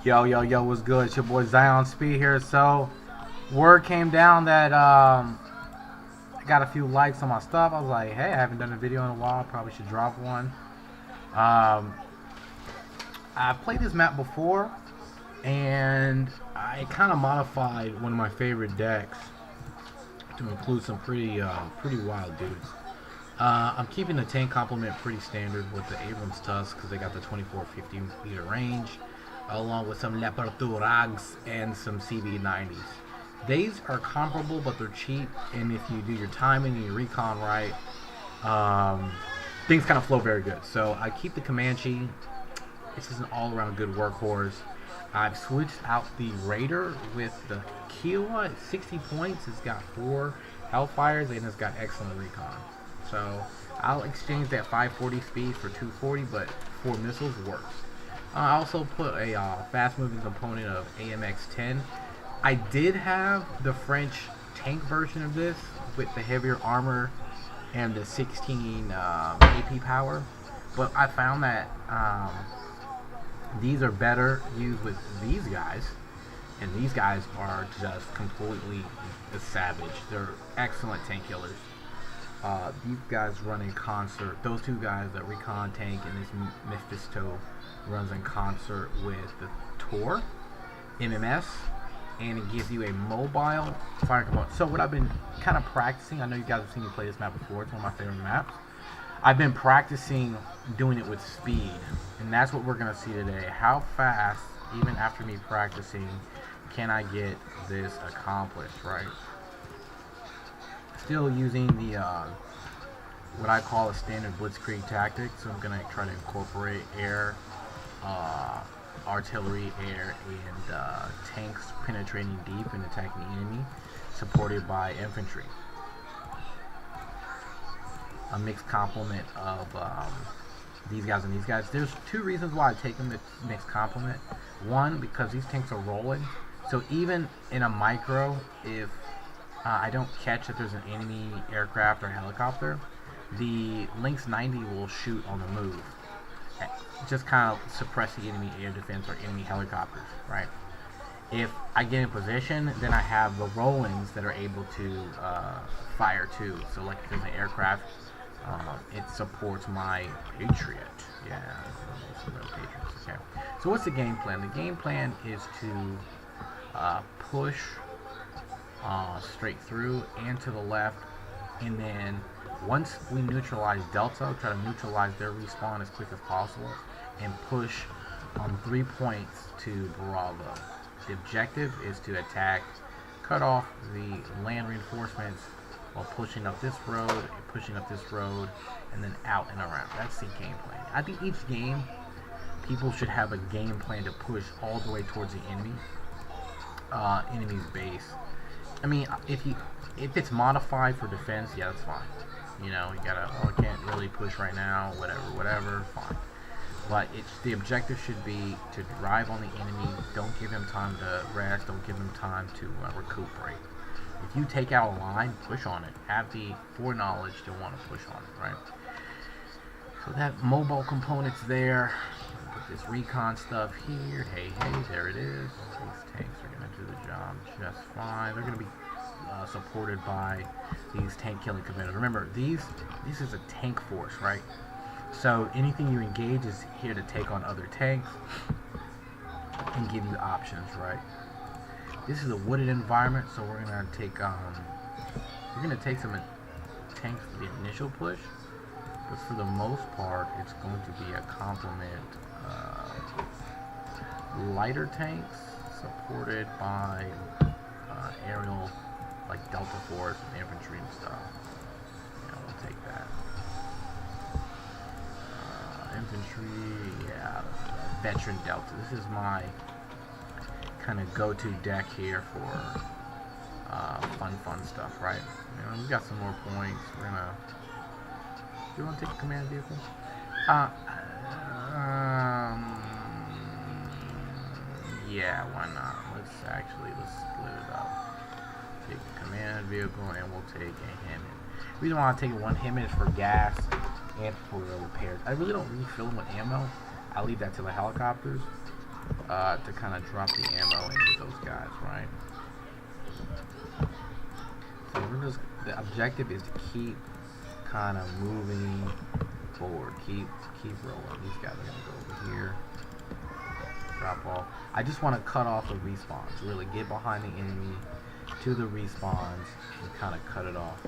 Yo, yo, yo, what's good? It's your boy Zion Speed here. So, word came down that I got a few likes on my stuff. I was like, hey, I haven't done a video in a while. Probably should drop one. Um, I played this map before, and I kind of modified one of my favorite decks to include some pretty wild dudes. I'm keeping the tank complement pretty standard with the Abrams Tusk because they got the 2450 meter range, along with some Leopardurags and some CB90s. These are comparable, but they're cheap, and if you do your timing and your recon right, things kind of flow very good. So I keep the Comanche. It's just an all-around good workhorse. I've switched out the Raider with the Kiowa at 60 points. It's got 4 Hellfires, and it's got excellent recon. So I'll exchange that 540 speed for 240, but 4 missiles works. I also put a fast-moving component of AMX-10. I did have the French tank version of this with the heavier armor and the 16 AP power, but I found that these are better used with these guys, and these guys are just completely a savage. They're excellent tank killers. These guys run in concert. Those two guys, the Recon tank and this Mephisto, runs in concert with the Tor MMS, and it gives you a mobile fire component. So what I've been kind of practicing, I know you guys have seen me play this map before. It's one of my favorite maps. I've been practicing doing it with speed, and that's what we're going to see today. How fast, even after me practicing, can I get this accomplished, right? Still using the what I call a standard blitzkrieg tactic, so I'm going to try to incorporate air, artillery, air, and tanks penetrating deep and attacking the enemy, supported by infantry. A mixed complement of these guys and these guys. There's 2 reasons why I take them mixed complement. One, because these tanks are rolling, so even in a micro, if I don't catch that there's an enemy aircraft or helicopter, the Lynx 90 will shoot on the move. Just kind of suppress the enemy air defense or enemy helicopters, right? If I get in position, then I have the roll-ins that are able to fire too. So like if there's an aircraft, it supports my Patriot. Yeah, Patriots. Okay. So what's the game plan? The game plan is to push straight through and to the left, and then once we neutralize Delta, try to neutralize their respawn as quick as possible and push on 3 points to Bravo. The objective is to attack, cut off the land reinforcements while pushing up this road, and then out and around. That's the game plan. I think each game, people should have a game plan to push all the way towards the enemy's base. I mean, if it's modified for defense, yeah, that's fine. You know, you gotta, oh, I can't really push right now, whatever, fine. But the objective should be to drive on the enemy. Don't give him time to rest. Don't give him time to recuperate. If you take out a line, push on it. Have the foreknowledge to want to push on it, right? So that mobile component's there. Put this recon stuff here. Hey, there it is. These tanks are going to do the job just fine. They're going to be supported by these tank killing commanders. Remember, this is a tank force, right? So anything you engage is here to take on other tanks and give you options, right? This is a wooded environment, so we're gonna take some tanks for the initial push, but for the most part, it's going to be a complement lighter tanks supported by aerial, like Delta Force and infantry and stuff. Yeah, we'll take that. Infantry, yeah, veteran Delta. This is my kind of go-to deck here for fun stuff, right? You know, we got some more points. We're gonna. Do you want to take a command vehicle? Yeah, why not? Let's split it up. Take a command vehicle, and we'll take a Hammond. The reason why I take one Hammond is for gas and for repairs. I really don't refill them with ammo. I leave that to the helicopters. to kind of drop the ammo into those guys, right? So the objective is to keep kind of moving forward, keep rolling. These guys are gonna go over here, drop off. I just want to cut off the respawns, really get behind the enemy to the respawns and kind of cut it off.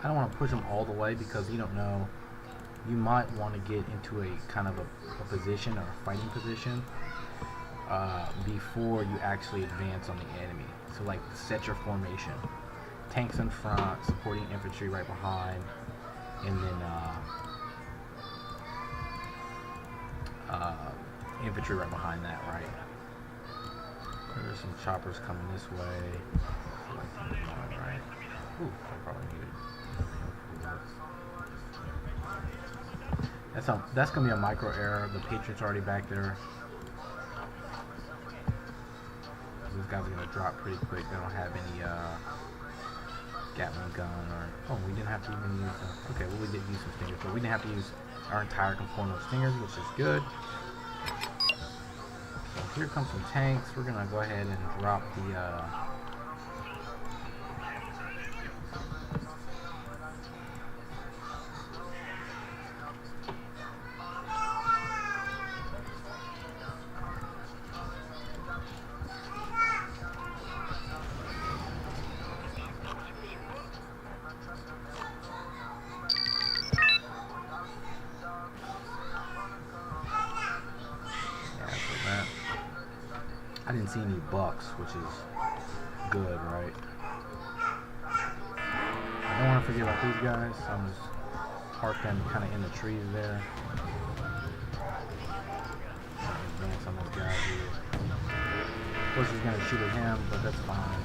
I don't want to push them all the way because you don't know. You might want to get into a kind of a position or a fighting position before you actually advance on the enemy. So like set your formation. Tanks in front, supporting infantry right behind, and then infantry right behind that, right? There's some choppers coming this way. Right? Ooh, I probably need it. That's gonna be a micro error. The Patriot's already back there. These guys are gonna drop pretty quick. They don't have any Gatling gun or we didn't have to even use okay, well we did use some stingers, but we didn't have to use our entire component of stingers, which is good. So here comes some tanks. We're gonna go ahead and drop the I didn't see any bucks, which is good, right? I don't want to forget about these guys, so I'm just park them kind of in the trees there. Advance on this guy here. Of course he's going to shoot at him, but that's fine.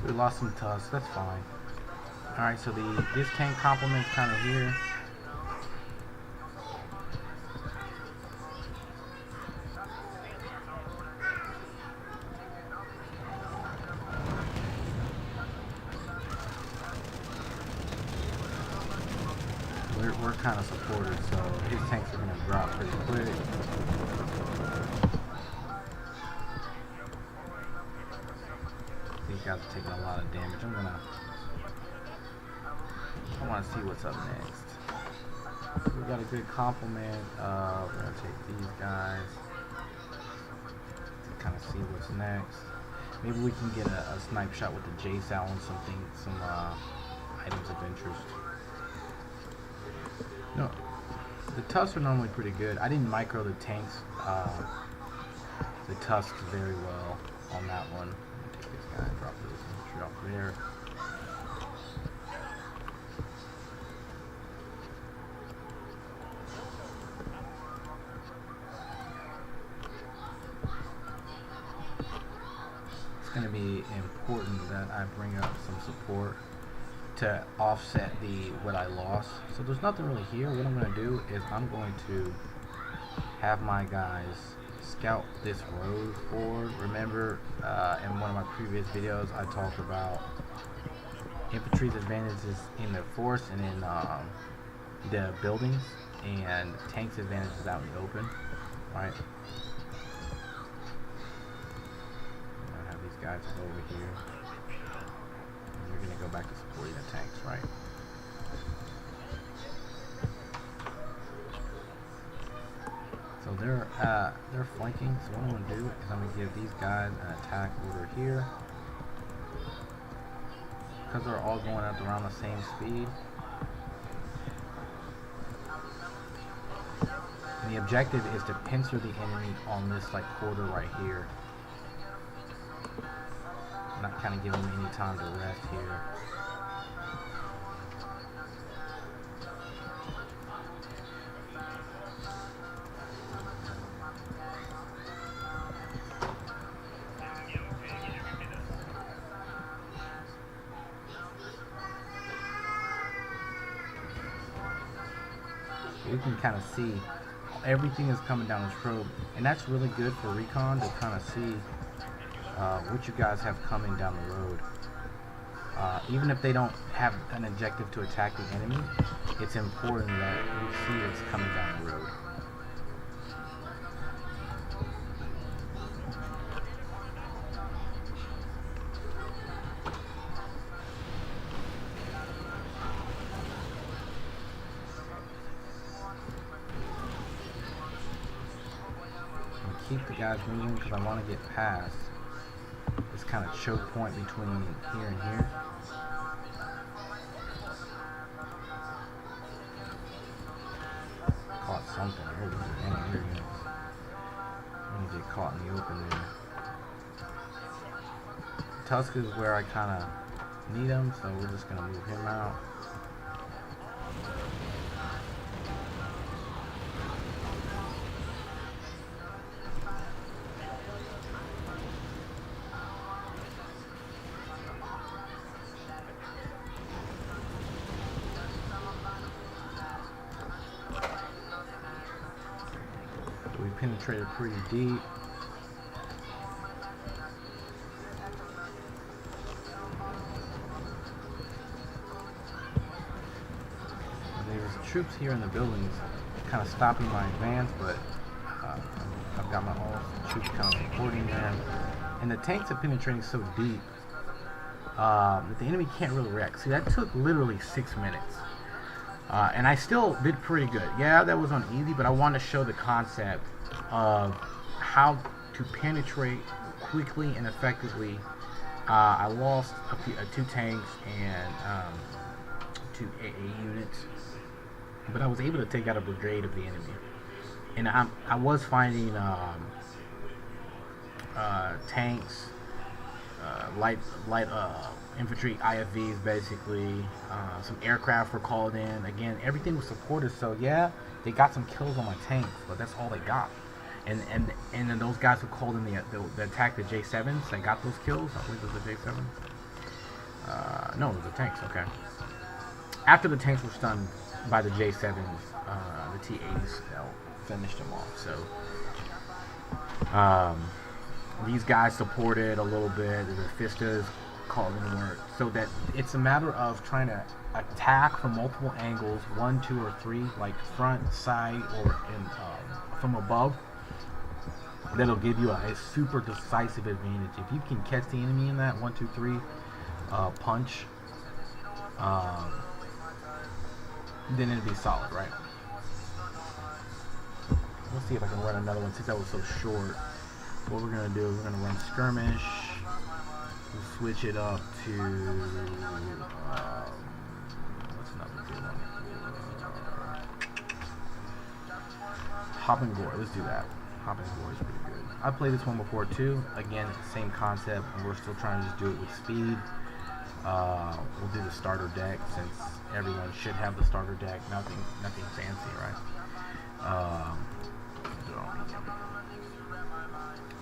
We lost some tusks, that's fine. Alright, so this tank complement's kind of here. We're kind of supported, so his tanks are going to drop pretty quick. These guys are taking a lot of damage. I want to see what's up next. So we got a good complement. We're going to take these guys to kind of see what's next. Maybe we can get a snipe shot with the J-Sal and some items of interest. No, the tusks are normally pretty good. I didn't micro the tanks, the tusks very well on that one. Take this guy and drop this infantry off there. It's going to be important that I bring up some support to offset what I lost. So there's nothing really here. What I'm going to do is I'm going to have my guys scout this road forward. Remember, in one of my previous videos, I talked about infantry's advantages in the forest and in the buildings, and tanks' advantages out in the open, right? I'm going to have these guys over here. You're going to go back to supporting the tanks, right? So they're flanking. So what I'm going to do is I'm going to give these guys an attack order here, because they're all going at around the same speed. And the objective is to pincer the enemy on this quarter right here. Not kind of giving them any time to rest here. we can kind of see everything is coming down this road, and that's really good for recon to kind of see what you guys have coming down the road. Even if they don't have an objective to attack the enemy, it's important that you see what's coming down the road. Keep the guys moving because I want to get past this kind of choke point between here and here. Caught something. Oh, dang, here he is. I'm gonna get caught in the open there. Tusk is where I kind of need him, so we're just gonna move him out. We penetrated pretty deep. There's troops here in the buildings kind of stopping my advance, but I've got my own troops kind of supporting them. And the tanks are penetrating so deep that the enemy can't really react. See, that took literally 6 minutes. And I still did pretty good. Yeah, that was uneasy, but I wanted to show the concept of how to penetrate quickly and effectively. I lost two tanks and 2 AA units, but I was able to take out a brigade of the enemy. And I was finding tanks, light infantry IFVs, basically. Some aircraft were called in. Again, everything was supported, so yeah, they got some kills on my tanks, but that's all they got. And then those guys who called in the attack, the J7s, they got those kills. I believe it was the J7s. No, it was the tanks. Okay. After the tanks were stunned by the J7s, the T80s finished them off. So these guys supported a little bit. The Fistas called in work, so that it's a matter of trying to attack from multiple angles, 1, 2, or 3, like front, side, or from above. That'll give you a super decisive advantage. If you can catch the enemy in that 1, 2, 3 punch, then it'd be solid, right? Let's see if I can run another one since that was so short. So what we're gonna do is we're gonna run skirmish. We'll switch it up to what's another good one? Hop and Gore. Let's do that. Hop and Gore is pretty good. I played this one before too. Again, it's the same concept, and we're still trying to just do it with speed. We'll do the starter deck since everyone should have the starter deck. Nothing fancy, right?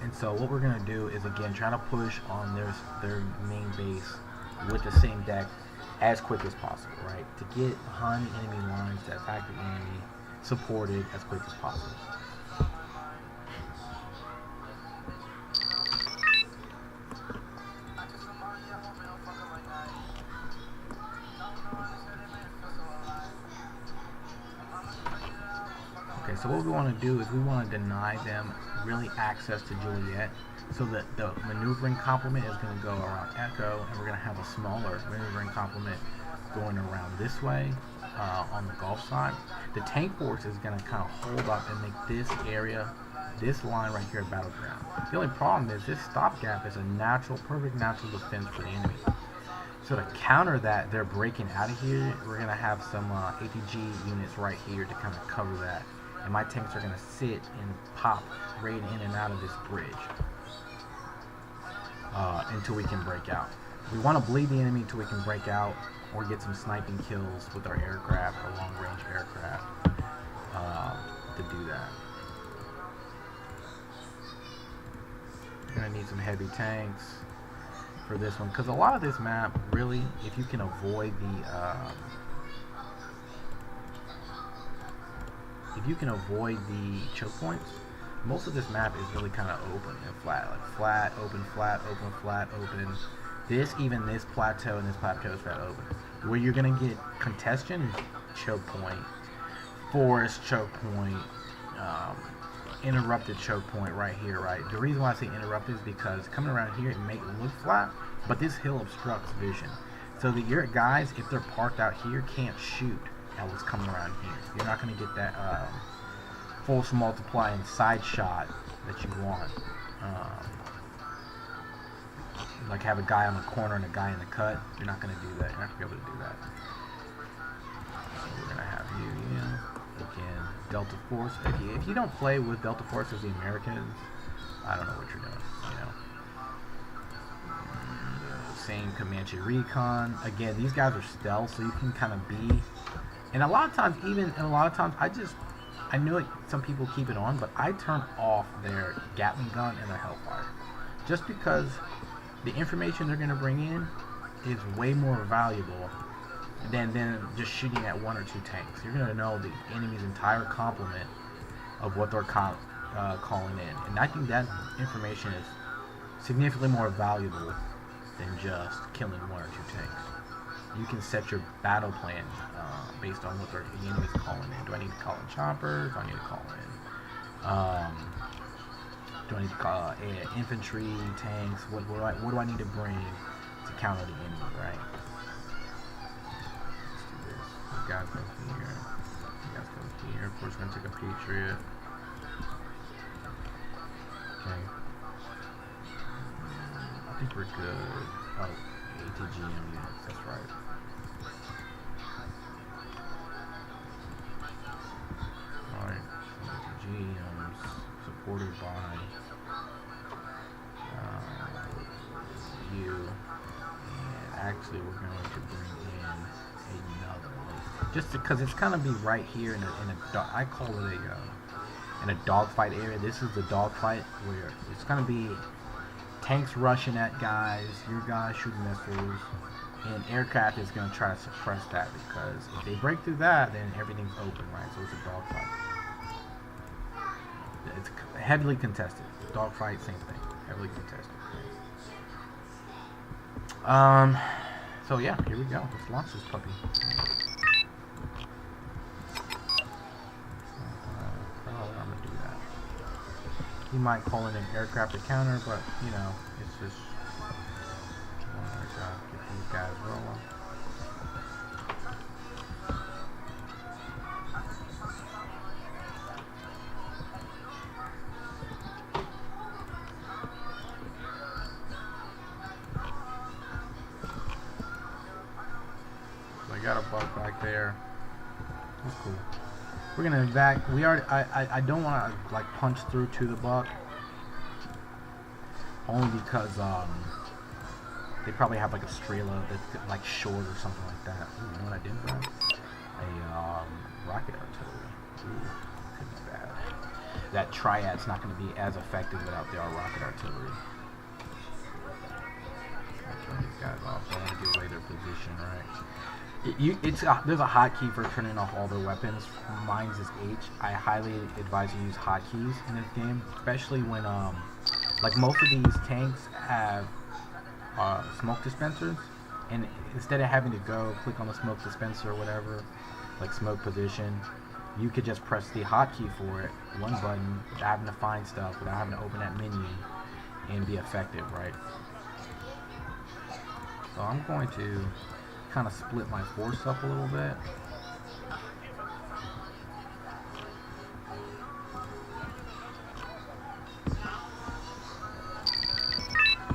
And so what we're gonna do is again try to push on their main base with the same deck as quick as possible, right? To get behind the enemy lines, to attack the enemy, supported as quick as possible. Okay, so what we want to do is we want to deny them really access to Juliet, so that the maneuvering complement is going to go around Echo, and we're going to have a smaller maneuvering complement going around this way on the Gulf side. The tank force is going to kind of hold up and make this area, this line right here, a battleground. The only problem is this stopgap is a perfect natural defense for the enemy. So to counter that, they're breaking out of here. We're going to have some ATG units right here to kind of cover that. And my tanks are going to sit and pop right in and out of this bridge until we can break out. We want to bleed the enemy until we can break out or get some sniping kills with our aircraft, our long-range aircraft, to do that. You're going to need some heavy tanks for this one, because a lot of this map, really, if you can avoid the if you can avoid the choke points, most of this map is really kind of open and flat, like flat, open, flat, open, flat, open. Even this plateau and this plateau is flat open. Where you're gonna get congestion is choke point, forest choke point, interrupted choke point right here, right? The reason why I say interrupted is because coming around here, it may look flat, but this hill obstructs vision. So that your guys, if they're parked out here, can't shoot at what's coming around here. You're not going to get that force multiplying side shot that you want. Like have a guy on the corner and a guy in the cut. You're not going to do that. You're not going to be able to do that. So we're going to have you, again, Delta Force. If you don't play with Delta Force as the Americans, I don't know what you're doing, Same Comanche Recon. Again, these guys are stealth, so you can kind of be. And a lot of times, I know it, some people keep it on, but I turn off their Gatling gun and their Hellfire. Just because the information they're going to bring in is way more valuable than just shooting at one or two tanks. You're going to know the enemy's entire complement of what they're calling in. And I think that information is significantly more valuable than just killing one or two tanks. You can set your battle plan based on what the enemy's calling in. Do I need to call in choppers? Do I need to call in? Do I need to call infantry, tanks? What do I need to bring to counter the enemy? Right. Let's do this. You guys go here. You guys go here. Of course, we're gonna take a Patriot. Okay. I think we're good. Oh, ATGM units, that's right. Alright, ATGMs supported by you. And actually, we're going to bring in another one. Just because it's going to be right here in a I call it in a dogfight area. This is the dogfight where it's going to be tanks rushing at guys, your guys shooting missiles, and aircraft is going to try to suppress that, because if they break through that, then everything's open, right? So it's a dogfight. It's heavily contested. Dogfight, same thing. Heavily contested. So yeah, here we go. Let's launch this puppy. I'm gonna do that. He might call in an aircraft to counter, but it's just get these guys rolling. So I got a buck back there. That's cool. We're gonna I don't want to like punch through to the buck, only because they probably have like a Strela that's like short or something like that. Ooh, you know what I did grab? A rocket artillery. Ooh, could be bad. That triad's not going to be as effective without their rocket artillery. I'll turn these guys off. So I want to give away their position, right? There's a hotkey for turning off all their weapons. Mine's is H. I highly advise you use hotkeys in this game, especially when like most of these tanks have smoke dispensers, and instead of having to go click on the smoke dispenser or whatever, like smoke position, you could just press the hotkey for it, one button, without having to find stuff, without having to open that menu, and be effective, right? So I'm going to kind of split my force up a little bit.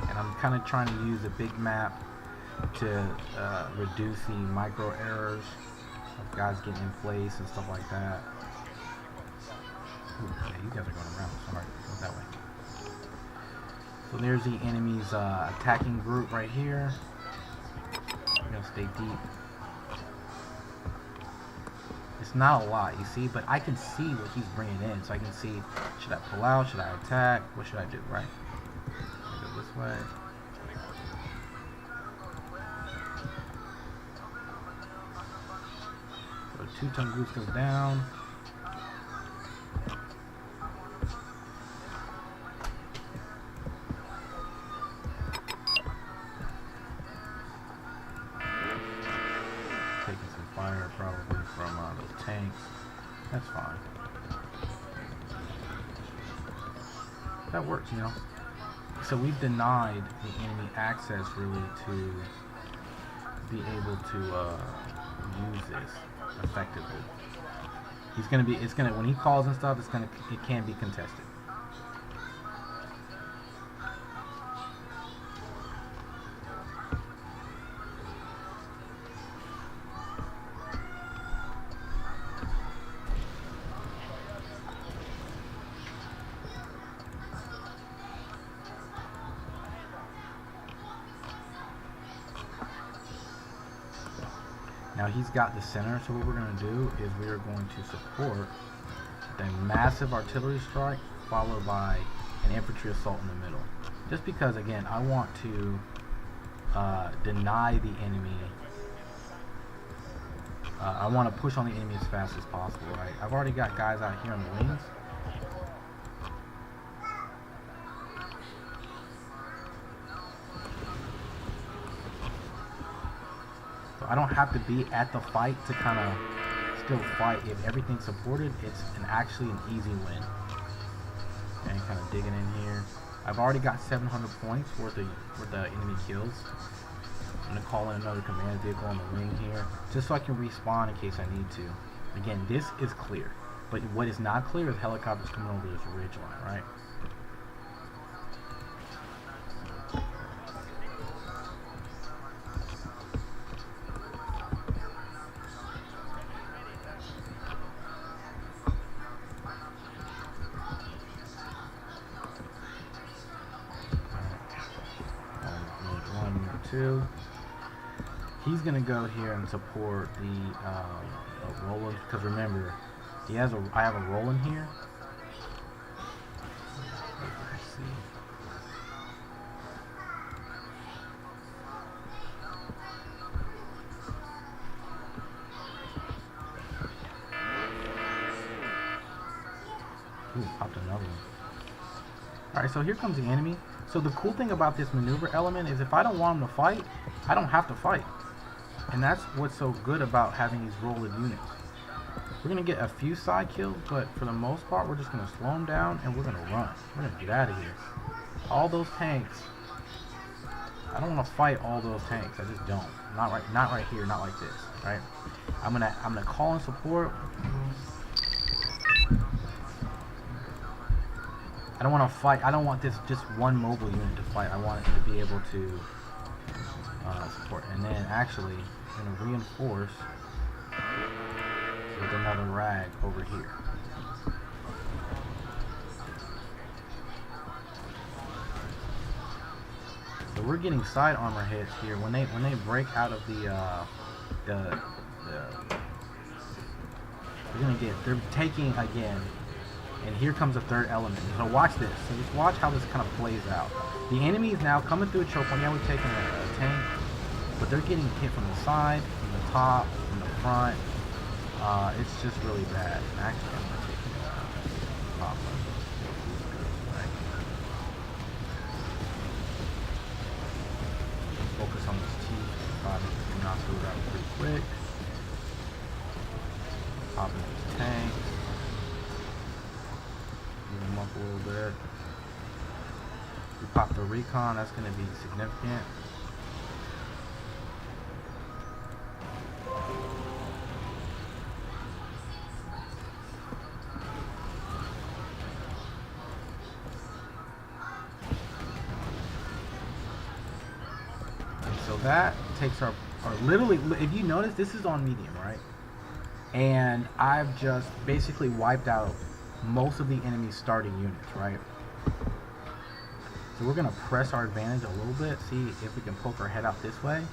And I'm kind of trying to use a big map to reduce the micro errors of guys getting in place and stuff like that. Ooh, yeah, you guys are going around. Sorry, go that way. So there's the enemy's attacking group right here. We're gonna stay deep. It's not a lot, you see, but I can see what he's bringing in. So I can see, should I pull out? Should I attack? What should I do, right? I go this way. So the 2-ton goose goes down. fire probably from those tanks. That's fine. That works, you know. So we've denied the enemy access really to be able to use this effectively. He's gonna be. It's gonna when he calls and stuff. It can be contested. Now he's got the center, so what we're going to do is we are going to support the massive artillery strike followed by an infantry assault in the middle. Just because, again, I want to deny the enemy. I want to push on the enemy as fast as possible, right? I've already got guys out here on the wings. I don't have to be at the fight to kind of still fight. If everything's supported, it's actually an easy win. And kind of digging in here. I've already got 700 points worth of enemy kills. I'm going to call in another command vehicle on the wing here, just so I can respawn in case I need to. Again, this is clear. But what is not clear is helicopters coming over this ridge line, right? He's gonna go here and support the Roland, because remember, I have a Roland here. Let's see. Ooh, popped another one. Alright, so here comes the enemy. So the cool thing about this maneuver element is if I don't want him to fight, I don't have to fight. And that's what's so good about having these rolled units. We're going to get a few side kills, but for the most part, we're just going to slow them down and we're going to run. We're going to get out of here. All those tanks, I don't want to fight all those tanks. I just don't. Not right here, not like this, right? I'm gonna call in support. I don't want to fight. I don't want this just one mobile unit to fight. I want it to be able to support. And then actually, I'm going to reinforce with another rag over here. So we're getting side armor hits here when they break out of they're they're taking again. And here comes the third element. So watch this. So just watch how this kind of plays out. The enemy is now coming through a choke point. Yeah, we're taking a tank, but they're getting hit from the side, from the top, from the front. It's just really bad. And actually, I'm going to take it off. Right. Focus on this teeth. Probably can knock through that pretty quick. Pop into this tank. Them up a little bit. We pop the recon, that's going to be significant. And so that takes our literally, if you notice, this is on medium, right? And I've just basically wiped out most of the enemy's starting units, right? So we're going to press our advantage a little bit, see if we can poke our head out this way,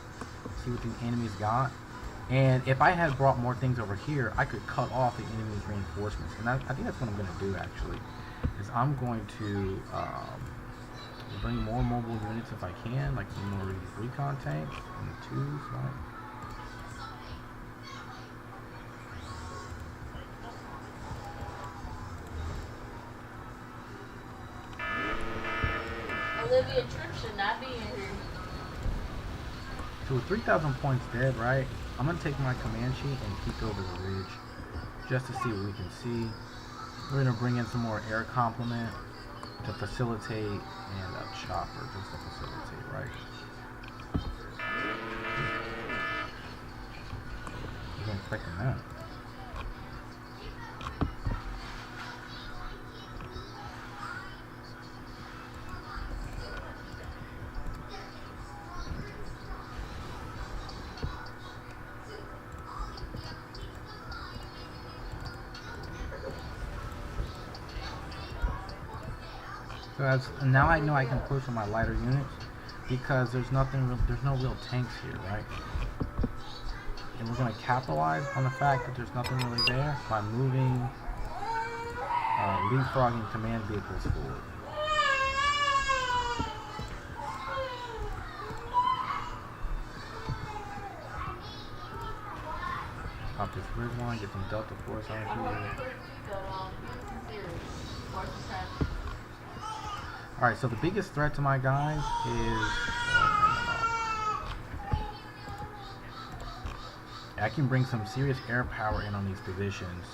see what the enemy's got. And if I had brought more things over here, I could cut off the enemy's reinforcements. And I think that's what I'm going to do, actually, is I'm going to bring more mobile units if I can, like some more of these recon tanks and the twos, right? Olivia Tripp should not be in here. So with 3,000 points dead, right? I'm gonna take my command sheet and peek over the ridge just to see what we can see. We're gonna bring in some more air complement to facilitate and a chopper just to facilitate, right? Wasn't expecting that. So now I know I can push on my lighter units because there's no real tanks here, right? And we're gonna capitalize on the fact that there's nothing really there by moving, leapfrogging command vehicles forward. Pop this ridge line, get some Delta Force out here. Alright, so the biggest threat to my guys is... I can bring some serious air power in on these positions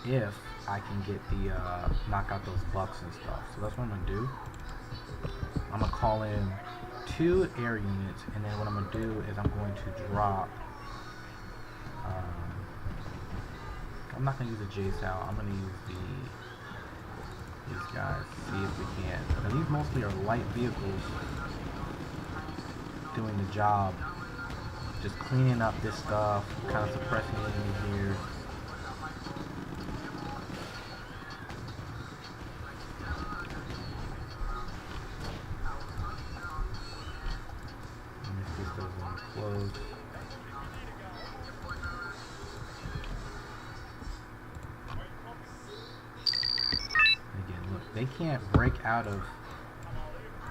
if I can get the knock out those bucks and stuff. So that's what I'm gonna do. I'm gonna call in 2 air units, and then what I'm gonna do is I'm going to drop. I'm not gonna use the J-Sal. I'm gonna use these guys. See if we can. Now these mostly are light vehicles doing the job. Just cleaning up this stuff, kind of suppressing it in here. Let me see if those ones close. Again, look, they can't break out of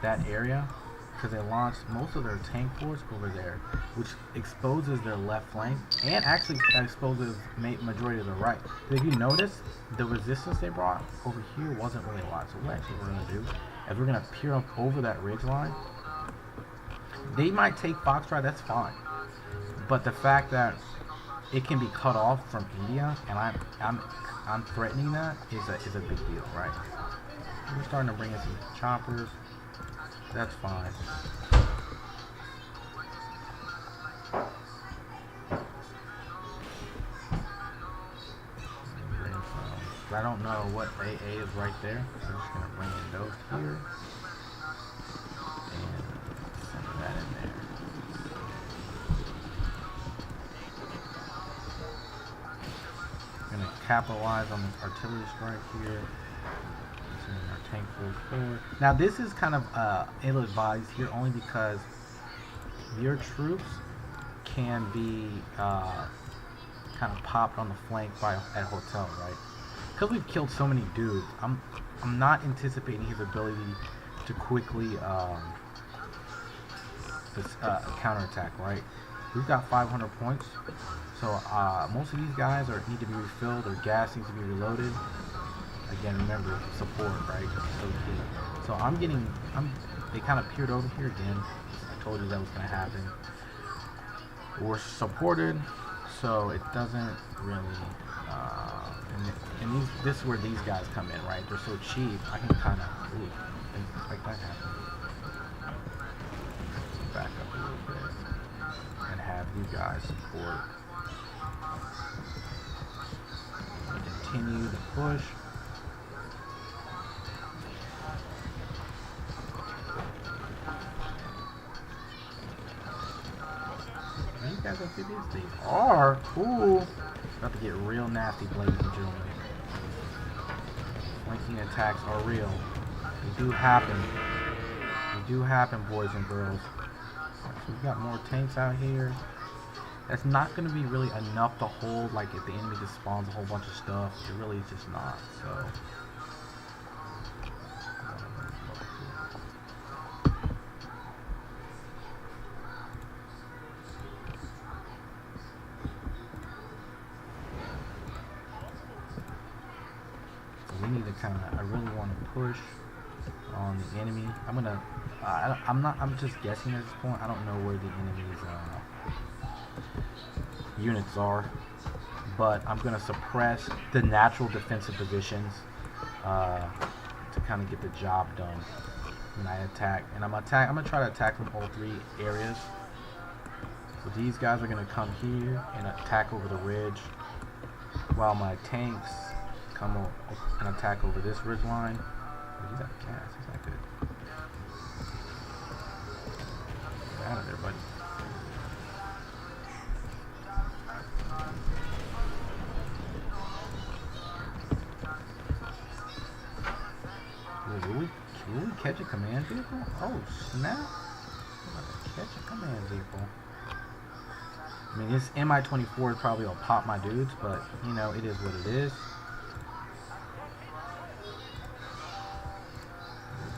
that area because they launched most of their tank force over there, which exposes their left flank and actually exposes majority of the right. If you notice, the resistance they brought over here wasn't really a lot. So what actually we're going to do is we're going to peer up over that ridge line. They might take Foxtrot, that's fine, but the fact that it can be cut off from India and I'm threatening that is a big deal, right? We're starting to bring in some choppers. That's fine. I don't know what AA is right there, so I'm just gonna bring in those here and send that in there. I'm gonna capitalize on this artillery strike here. Our tank force forward. Now this is kind of ill-advised here only because your troops can be kind of popped on the flank by a hotel, right? Because we've killed so many dudes, I'm not anticipating his ability to quickly counterattack, right? We've got 500 points, so most of these guys need to be refilled. Their gas needs to be reloaded. Again, remember, support, right? So key. So they kind of peered over here again. I told you that was going to happen. We're supported, so it doesn't really, this is where these guys come in, right? They're so cheap, I can kind of, things like that happen. Back up a little bit and have you guys support. Continue the push. You guys are serious? They are. Ooh. About to get real nasty, ladies and gentlemen. Flanking attacks are real. They do happen. They do happen, boys and girls. So we've got more tanks out here. That's not going to be really enough to hold, like if the enemy just spawns a whole bunch of stuff. It really is just not. So. We need to I really want to push on the enemy. I'm just guessing at this point. I don't know where the enemy's units are, but I'm gonna suppress the natural defensive positions to kind of get the job done. When I attack, and I'm gonna try to attack from all three areas. So these guys are gonna come here and attack over the ridge, while my tanks come and attack over this ridge line. Oh, he's out of gas. He's not good. Get out of there, buddy. Will we catch a command vehicle? Oh snap! We're about to catch a command vehicle. I mean, this MI-24 is probably gonna pop my dudes, but you know, it is what it is.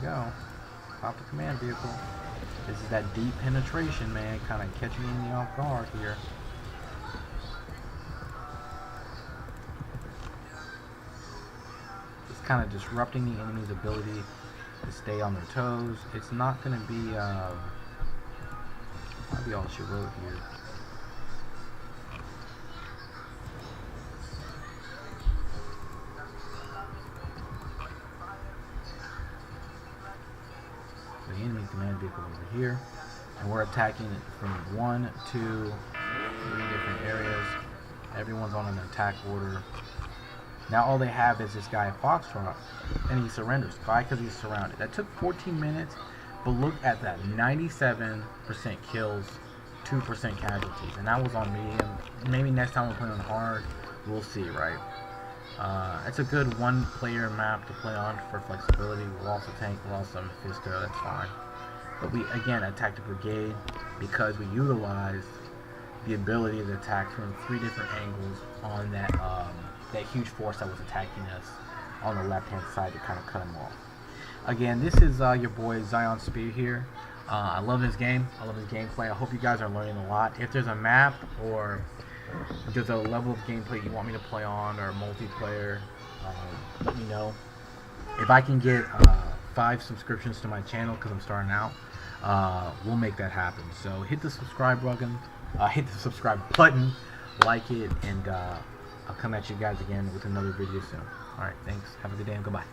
There we go. Pop the command vehicle. This is that deep penetration, man, kind of catching me off guard here. It's kind of disrupting the enemy's ability to stay on their toes. It's not going to be, might be all she wrote here. So the enemy command vehicle over here, and we're attacking it from 1, 2, 3 different areas. Everyone's on an attack order. Now all they have is this guy Foxtrot, and he surrenders. Why? Because he's surrounded. That took 14 minutes, but look at that, 97% kills, 2% casualties, and that was on medium. Maybe next time we'll play on hard, we'll see, right? It's a good one-player map to play on for flexibility. We lost a tank, we lost some Mephisto, that's fine. But we, again, attacked the brigade because we utilized the ability to attack from 3 different angles on that that huge force that was attacking us on the left-hand side to kind of cut them off. Again, this is your boy Zion Spear here. I love this game. I love his gameplay. I hope you guys are learning a lot. If there's a map or if there's a level of gameplay you want me to play on or multiplayer, let me know. If I can get 5 subscriptions to my channel because I'm starting out, we'll make that happen. So hit the subscribe button, like it, and I'll come at you guys again with another video soon. Alright, thanks. Have a good day and goodbye.